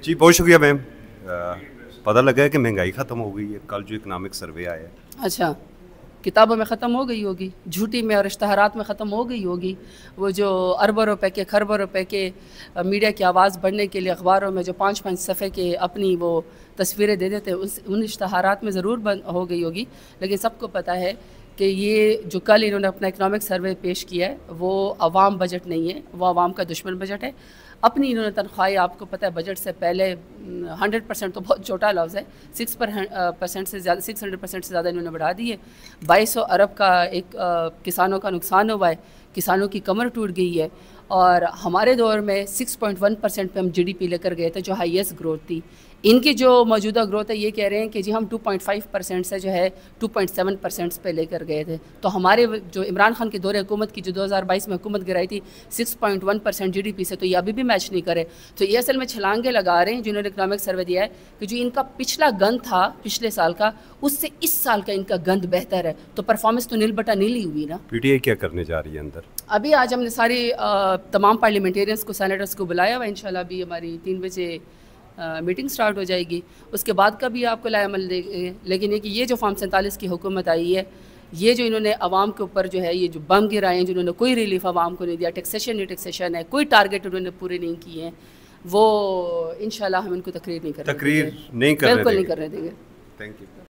جی بہت شکریہ میم. پتہ لگا ہے کہ مہنگائی ختم ہو گئی ہے. کل جو اکنامک سروے آیا ہے, اچھا کتابوں میں ختم ہو گئی ہوگی, جھوٹی میں اور اشتہارات میں ختم ہو گئی ہوگی. وہ جو اربوں روپے کے خربوں روپے کے میڈیا کی آواز بڑھنے کے لیے اخباروں میں جو 5-5 صفحے کے اپنی وہ تصویریں دے دیتے ہیں, ان اشتہارات میں ضرور ہو گئی ہوگی. لیکن سب کو پتہ ہے کہ یہ جو کل انہوں نے اپنا اکنامک سروے پیش کیا ہے وہ عوام بجٹ نہیں ہے, وہ عوام کا دشمن بجٹ ہے. اپنی انہوں نے تنخواہیں, آپ کو پتہ ہے بجٹ سے پہلے 100% تو بہت چھوٹا لفظ ہے, 6% سے زیادہ 600% سے زیادہ انہوں نے بڑھا دی ہے. 2200 ارب کا ایک کسانوں کا نقصان ہوا ہے, کسانوں کی کمر ٹوٹ گئی ہے. اور ہمارے دور میں 6.1% پہ ہم جی ڈی پی لے کر گئے تھے جو ہائیسٹ گروتھ تھی. ان کی جو موجودہ گروتھ ہے یہ کہہ رہے ہیں کہ جی ہم 2.5% سے جو ہے 2.7% پہ لے کر گئے تھے. تو ہمارے جو عمران خان کے دور حکومت کی جو 2022 میں حکومت گرائی تھی 6.1% جی ڈی پی سے, تو یہ ابھی بھی میچ نہیں کرے. تو یہ اصل میں چھلانگے لگا رہے ہیں جنہوں نے اکنامک سروے دیا ہے کہ جو ان کا پچھلا گند تھا پچھلے سال کا, اس سے اس سال کا ان کا گند بہتر ہے. تو پرفارمنس تو نیل بٹا نیل ہی ہوئی نا. پی ٹی آئی کیا کرنے جا رہی ہے اندر؟ ابھی آج ہم نے ساری تمام پارلیمنٹیرینس کو, سینیٹرس کو بلایا ہوا ہے. انشاءاللہ ابھی ہماری 3 بجے میٹنگ سٹارٹ ہو جائے گی. اس کے بعد کا بھی آپ کو لائے عمل دے گے. لیکن یہ جو فارم 47 کی حکومت آئی ہے, یہ جو انہوں نے عوام کے اوپر جو ہے یہ جو بم گرائے ہیں, جنہوں نے کوئی ریلیف عوام کو نہیں دیا, ٹیکسیشن ہے, کوئی ٹارگیٹ انہوں نے پورے نہیں کیے ہیں, وہ انشاءاللہ ہم ان کو تقریر نہیں کرنے دیں گے. تقریر نہیں کرنے بالکل دیں نہیں گے. کرنے دیں گے. Thank you.